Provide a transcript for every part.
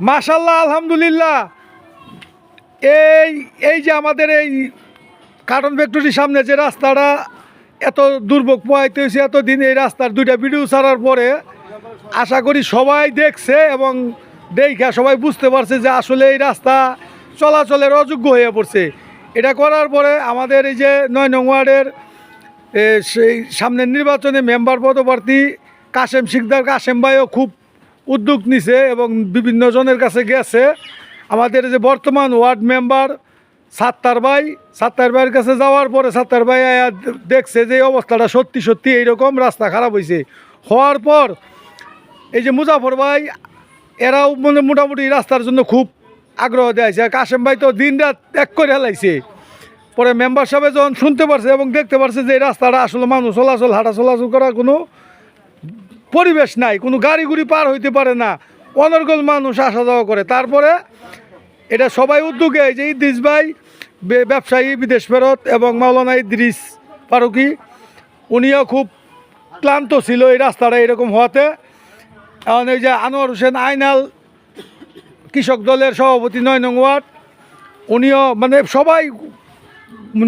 মাশাআল্লাহ, আলহামদুলিল্লাহ। এই এই যে আমাদের এই কার্টন ফ্যাক্টরির সামনে যে রাস্তাটা এত দুর্ভোগ পোহাইতে হয়েছে এতদিন, এই রাস্তার দুইটা ভিডিও ছাড়ার পরে আশা করি সবাই দেখছে এবং দেখা সবাই বুঝতে পারছে যে আসলে এই রাস্তা চলাচলের অযোগ্য হয়ে পড়ছে। এটা করার পরে আমাদের এই যে ৯ নং ওয়ার্ডের সেই সামনের নির্বাচনে মেম্বার পদপ্রার্থী কাশেম শিকদার কাশেম ভাইও খুব উদ্যোগ নিছে এবং বিভিন্ন জনের কাছে গেছে। আমাদের যে বর্তমান ওয়ার্ড মেম্বার সাত্তার ভাইয়ের কাছে যাওয়ার পরে সাত্তার ভাই দেখছে যে এই অবস্থাটা সত্যি সত্যি এইরকম রাস্তা খারাপ হয়েছে। হওয়ার পর এই যে মুজাফর ভাই এরাও মোটামুটি রাস্তার জন্য খুব আগ্রহ দেয়াইছে। কাশেম ভাই তো দিন রাত এক করে হেলাইছে। পরে মেম্বার সাহেব যখন শুনতে পারছে এবং দেখতে পারছে যে এই রাস্তাটা আসলে মানুষ চলাচল হাঁটা চলাচল করার কোনো পরিবেশ নাই, কোনো গাড়ি গুড়ি পার হইতে পারে না, অনর্গল মানুষ আসা যাওয়া করে। তারপরে এটা সবাই উদ্যোগে যে ইদ্রিস ভাই ব্যবসায়ী বিদেশ ফেরত এবং মাওলানা ইদ্রিস ফারুকি উনিও খুব ক্লান্ত ছিল এই রাস্তাটা এরকম হওয়াতে। এখন এই যে আনোয়ার হোসেন আইনাল কৃষক দলের সভাপতি ৯ নং ওয়ার্ড উনিও মানে সবাই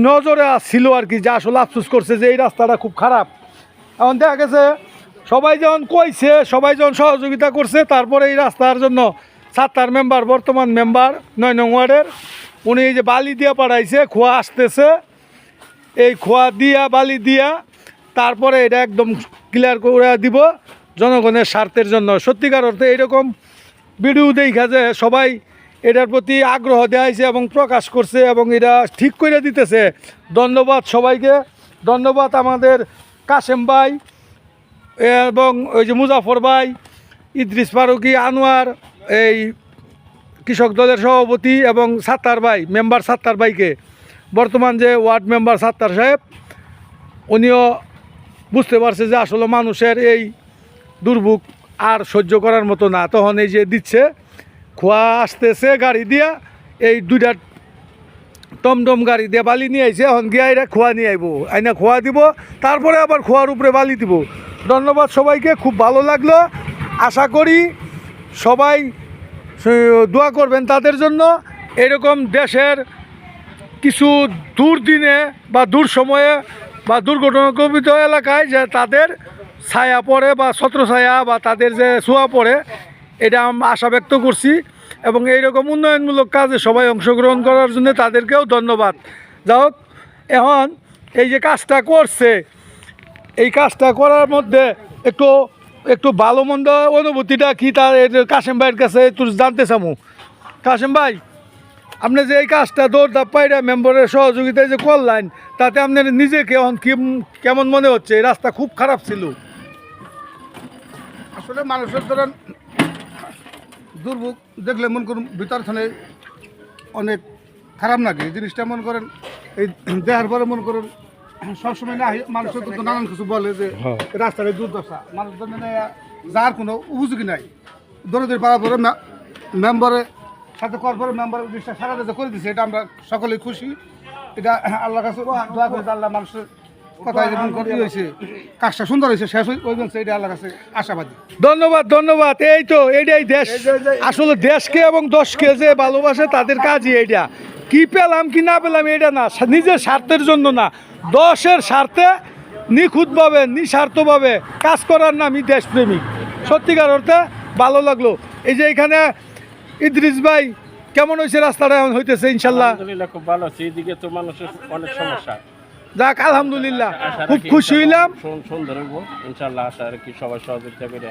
নজরে আসছিল আর কি, যে আসলে আফসোস করছে যে এই রাস্তাটা খুব খারাপ। এখন দেখা গেছে সবাই যখন কইছে, সবাই যখন সহযোগিতা করছে, তারপরে এই রাস্তার জন্য সাত্তার মেম্বার বর্তমান মেম্বার ৯ নং ওয়ার্ডের উনি এই যে বালি দিয়া পাঠাইছে, খোয়া আসতেছে, এই খোয়া দিয়া বালি দিয়া তারপরে এটা একদম ক্লিয়ার করে দিব জনগণের স্বার্থের জন্য। সত্যিকার অর্থে এইরকম ভিডিও দেখা যে সবাই এটার প্রতি আগ্রহ দেখাইছে এবং প্রকাশ করছে এবং এটা ঠিক করে দিতেছে। ধন্যবাদ সবাইকে, ধন্যবাদ আমাদের কাশেম ভাই এবং ওই যে মুজাফর ভাই, ইদ্রিস ফারুকি, আনোয়ার এই কৃষক দলের সভাপতি এবং সাত্তার ভাই মেম্বার সাত্তার ভাইকে, বর্তমান যে ওয়ার্ড মেম্বার সাত্তার সাহেব উনিও বুঝতে পারছে যে আসলে মানুষের এই দুর্ভোগ আর সহ্য করার মতো না। তখন এই যে দিচ্ছে খোয়া আসতেছে গাড়ি দিয়া, এই দুইটা টমটম গাড়ি দিয়ে বালি নিয়ে আইছে। এখন গিয়ে এটা খোয়া নিয়ে আইব, আইনা খোয়া দিব, তারপরে আবার খোয়ার উপরে বালি দিব। ধন্যবাদ সবাইকে, খুব ভালো লাগলো। আশা করি সবাই দোয়া করবেন তাদের জন্য। এরকম দেশের কিছু দুর্দিনে বা দুঃসময়ে বা দুর্ঘটনাকবিত এলাকায় যে তাদের ছায়া পড়ে বা ছত্রছায়া বা তাদের যে ছোঁয়া পড়ে, এটা আমরা আশা ব্যক্ত করছি এবং এইরকম উন্নয়নমূলক কাজে সবাই অংশগ্রহণ করার জন্য তাদেরকেও ধন্যবাদ। যাই হোক, এখন এই যে কাজটা করছে, এই কাজটা করার মধ্যে একটু একটু ভালো মন্দ অনুভূতিটা কী তার কাশেম ভাইয়ের কাছে একটু জানতে চামু। কাশেম ভাই, আপনি যে এই কাজটা দৌড়দাপ পাইরা মেম্বারের সহযোগিতায় যে করলেন, তাতে আপনার নিজেকে এখন কেমন মনে হচ্ছে? এই রাস্তা খুব খারাপ ছিল। আসলে মানুষের ধরেন দুর্ভোগ দেখলে মন করুন ভিতর থানে অনেক খারাপ লাগে জিনিসটা। মন করেন এই দেখার পরে মন করুন সবসময় না মানুষের তো নানান কিছু বলে যে রাস্তার এই দুর্দশা, মানুষ মানে যার কোনো উপযোগী নাই। ধরে ধরে পাওয়ার পরে মেম্বারের সাথে করার পরে মেম্বারের জিনিসটা সারা যে করে দিচ্ছে, এটা আমরা সকলেই খুশি। এটা আল্লাহর কাছে দোয়া করে আল্লাহ মানুষের কথাই যেমন করতে হয়েছে, কাজটা সুন্দর হয়েছে, শেষ হয়েছে, এটা আল্লাহর কাছে আশাবাদী। ধন্যবাদ, ধন্যবাদ। এই তো এইটাই দেশ, আসলে দেশকে এবং দশকে যে ভালোবাসে তাদের কাজই এইটা। কি পেলাম কি না পেলাম এটা না, নিজের স্বার্থের জন্য না, দশের স্বার্থে নিখুঁতভাবে নিঃস্বার্থভাবে কাজ করার নামই দেশপ্রেমিক। সত্যিকার অর্থে ভালো লাগলো। এই যে এখানে ইদ্রিস ভাই, কেমন হয়েছে রাস্তাটা? এখন হইতেছে ইনশাল্লাহ খুব ভালো আছে। এইদিকে তো মানুষের অনেক সমস্যা। যাক, আলহামদুলিল্লাহ, খুব খুশি হইলাম। সুন্দর হইব ইনশাল্লাহ। আশা আর কি সবাই সহযোগিতা করে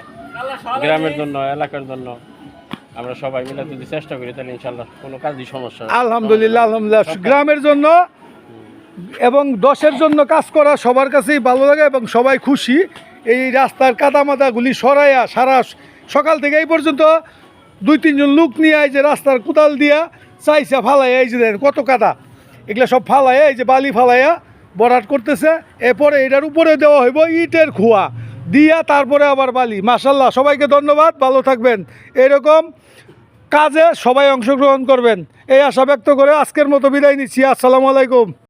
গ্রামের জন্য, এলাকার জন্য আমরা সবাই মিলে যদি চেষ্টা করি তাহলে ইনশাল্লাহ কোনো কাজই সমস্যা। আলহামদুলিল্লাহ, আলহামদুলিল্লাহ। গ্রামের জন্য এবং দশের জন্য কাজ করা সবার কাছেই ভালো লাগে এবং সবাই খুশি। এই রাস্তার কাদামাদাগুলি সরাইয়া সারা সকাল থেকে এই পর্যন্ত 2-3 জন লোক নিয়ে এই যে রাস্তার কোদাল দিয়া চাইছে ফালাইয়া, এই যে কত কাদা, এগুলো সব ফালাইয়া এই যে বালি ফালাইয়া বরাট করতেছে। এরপরে এটার উপরে দেওয়া হইব ইটের খোয়া দিয়া, তারপরে আবার বালি। মাশাল্লাহ, সবাইকে ধন্যবাদ, ভালো থাকবেন। এরকম কাজে সবাই অংশগ্রহণ করবেন এই আশা ব্যক্ত করে আজকের মতো বিদায় নিচ্ছি। আসসালামু আলাইকুম।